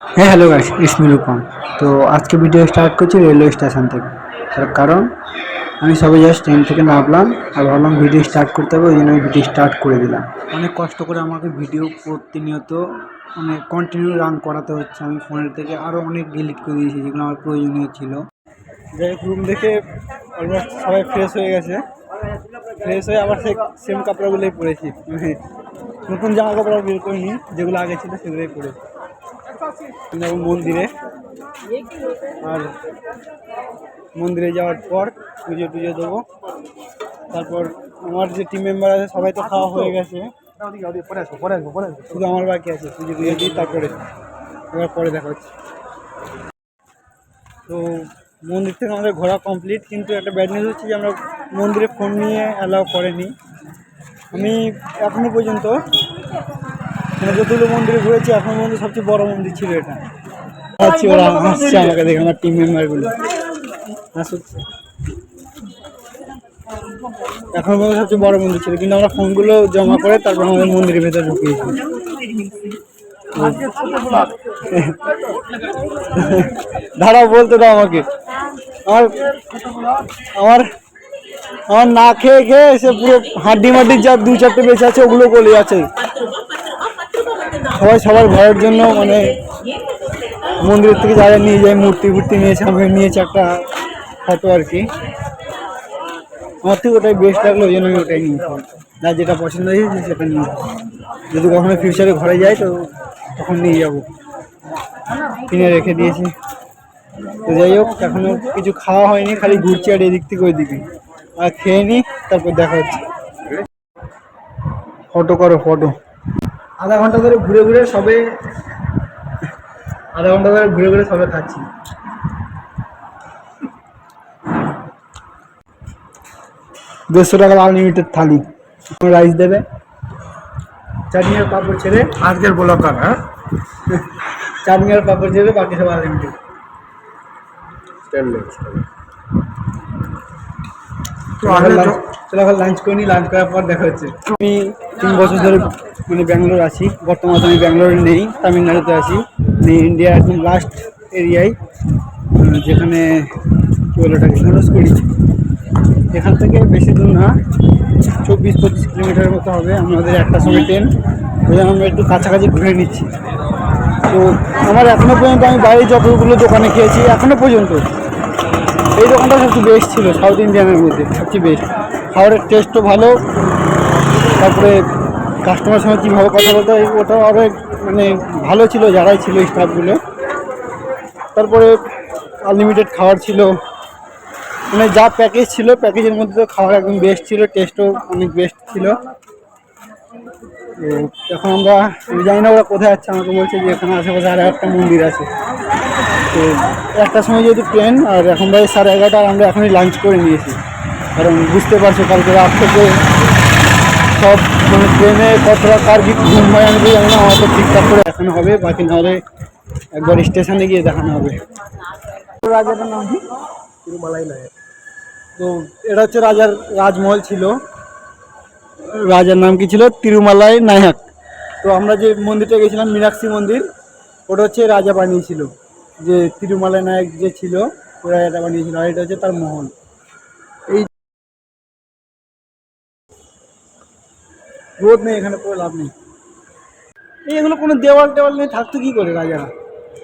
হ্যাঁ, hello guys, it's me Rupam. তো আজকে ভিডিও স্টার্ট করছি রেলওয়ে স্টেশন থেকে। তার কারণ আমি সবে জাস্ট ট্রেন থেকে নামলাম আর ভাবলাম ভিডিও স্টার্ট করতে হবে, ওই জন্য আমি ভিডিও স্টার্ট করে দিলাম। অনেক কষ্ট করে আমাকে ভিডিও প্রতিনিয়ত মানে কন্টিনিউ রান করাতে হচ্ছে। আমি ফোনের থেকে আরও অনেক ডিলিট করে দিয়েছি যেগুলো আমার প্রয়োজনীয় ছিল। যাই হোক, রুম দেখে অলমোস্ট সবাই ফ্রেশ হয়ে গেছে। ফ্রেশ হয়ে আবার সেম কাপড়গুলোই পরেছি, মানে নতুন জামা কাপড় বের করিনি, যেগুলো আগে ছিল সেগুলোই পরেছি। মন্দিরে আর মন্দিরে যাওয়ার পর পুজো টুজো দেবো। তারপর আমার যে টিম মেম্বার আছে সবাই তো খাওয়া হয়ে গেছে, শুধু আমার বাকি আছে। পুজো টুজো দিই, তারপরে এবার পরে দেখা হচ্ছে। তো মন্দির থেকে আমাদের ঘোরা কমপ্লিট, কিন্তু একটা ব্যাড নিউজ হচ্ছে যে আমরা মন্দিরে ফোন নিয়ে অ্যালাউ করেনি। আমি এখনো পর্যন্ত মানে যতগুলো মন্দিরে ঘুরেছি এখনো পর্যন্ত সবচেয়ে বড় মন্দির ছিল এটা। ওরা হাসছে আমাকে দেখে, আমার টিম মেম্বারগুলো হাসছে। এখন পর্যন্ত সবচেয়ে বড় মন্দির ছিল, কিন্তু আমরা ফোনগুলো জমা করে তারপর আমাদের মন্দিরের ভেতরে ঢুকিয়েছি। দাঁড়াও, বলতে দাও আমাকে। আমার আমার আমার না খেয়ে খেয়ে সে পুরো হাড্ডি মাড্ডির যা দু চারটে বেঁচে আছে ওগুলো গলে আছে। সবাই সবার ঘরের জন্য মানে মন্দিরের থেকে যা যা নিয়ে যায়, মূর্তি ফুর্তি নিয়েছে, আমি নিয়েছি একটা ফটো আর কি। আমার থেকে ওটাই বেস্ট লাগলো, ওই জন্য আমি ওটাই নিয়েছি। যা যেটা পছন্দ হয়েছে সেটা নিয়ে, যদি কখনো ফিউচারে ঘরে যাই তো তখন নিয়ে যাবো, কিনে রেখে দিয়েছি। তো যাই হোক, এখনো কিছু খাওয়া হয়নি, খালি ঘুরছি আর এদিক থেকে ওই দিকে। আর খেয়ে নিই, তারপর দেখা হচ্ছে। ফটো করো, ফটো। আধা ঘন্টা ধরে ঘুরে ঘুরে সবে খাচ্ছি। 150 টাকার আনলিমিটেড থালি, রাইস দেবে, চাটনি আর পাপড় ছেড়ে। আজকের ব্লগার, হ্যাঁ, চাটনি আর পাপড় ছেড়ে বাকি সব আনলিমিটেড। চলো লাঞ্চ করে নিই, লাঞ্চ করার পর দেখা হচ্ছে। আমি 3 বছর ধরে মানে ব্যাঙ্গালোর আছি, বর্তমানে আমি ব্যাঙ্গালোরে নেই, তামিলনাড়ুতে আছি। ইন্ডিয়ার একদম লাস্ট এরিয়ায়, যেখানে কী বলে ওটাকে, ধনুষকড়ি। এখান থেকে বেশি দূর না, 24-25 কিলোমিটারের মতো হবে। আমাদের একটার সময় ট্রেন, ওই জন্য আমরা একটু কাছাকাছি ঘুরে নিচ্ছি। তো আমার এখনও পর্যন্ত আমি বাইরে যতগুলো দোকানে খেয়েছি এখনও পর্যন্ত এই দোকানটা সবচেয়ে বেস্ট ছিল সাউথ ইন্ডিয়ানের মধ্যে, সবচেয়ে বেস্ট। খাবারের টেস্টও ভালো, তারপরে কাস্টমার সঙ্গে কীভাবে কথা বলতে হয় ওটাও আরও মানে ভালো ছিল, যারাই ছিল স্টাফগুলো। তারপরে আনলিমিটেড খাবার ছিল, মানে যা প্যাকেজ ছিল প্যাকেজের মধ্যে তো খাবার একদম বেস্ট ছিল, টেস্টও অনেক বেস্ট ছিল। তো এখন আমরা, আমি জানি না ওরা কোথায় যাচ্ছে, আমাকে বলছে যে এখানে আশেপাশে আর একটা মন্দির আছে। তো একটার সময় যেহেতু ট্রেন, আর এখন প্রায় 11:30, আর আমরা এখনই লাঞ্চ করে নিয়েছি। কারণ বুঝতে পারছো কালকে রাত থেকে সব মানে ট্রেনে কতটা কার কি ঘুম হয় আমি জানি না, আমাকে ঠিকঠাক করে দেখানো হবে, বাকি নাহলে একবার স্টেশনে গিয়ে দেখানো হবে। রাজাটার নাম কি? তিরুমালাই নায়ক। তো এটা হচ্ছে রাজার রাজমহল ছিল, রাজার নাম কি ছিল? তিরুমালাই নায়ক। তো আমরা যে মন্দিরটা গেছিলাম মীনাক্ষী মন্দির, ওটা হচ্ছে রাজা বানিয়েছিল, যে তিরুমালাই নায়ক যে ছিল ওই রাজাটা বানিয়েছিল, আর এটা হচ্ছে তার মহল। এই রোদ নেই এখানে, পুরো লাভ নেই। এগুলো কোনো দেওয়াল টেওয়াল নেই, থাকতো কি করে রাজারা?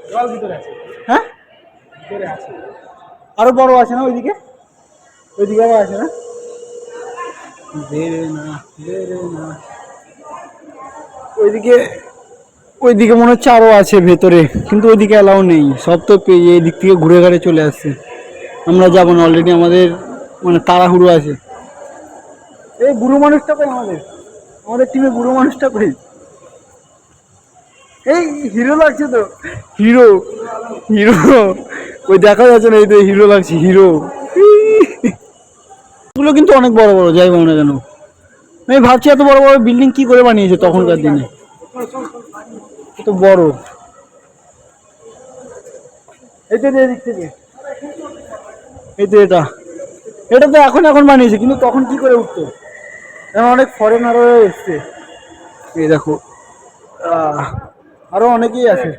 দেওয়াল ভিতরে আছে, হ্যাঁ, ভিতরে আছে। আরো বড় আছে না ওইদিকে? ওইদিকে আবার আছে না? বেরে না, বেরে না, ওইদিকে ওইদিকে মনে হচ্ছে আরও আছে ভেতরে, কিন্তু ওইদিকে অ্যালাউ নেই। সব তো এই দিক থেকে ঘুরে ঘুরে চলে আসছে, আমরা যাবো না, অলরেডি আমাদের মানে তাড়াহুড়ো আছে। এই বুড়ো মানুষটা কই আমাদের? আমাদের টিমে বুড়ো মানুষটা কই? এই হিরো লাগছে তো, হিরো, হিরো ওই দেখা যাচ্ছে না, এই তো হিরো লাগছে, হিরো। এগুলো কিন্তু অনেক বড় বড়, যাই বলো না কেন। আমি ভাবছি এত বড় বড় বিল্ডিং কি করে বানিয়েছে তখনকার দিনে, এত বড়। এই তো এদিক থেকে, এই তো এটা, এটা তো এখন এখন বানিয়েছে, কিন্তু তখন কি করে উঠতো? এখন অনেক ফরেনারও এসছে, এই দেখো, আরো অনেকেই আছে।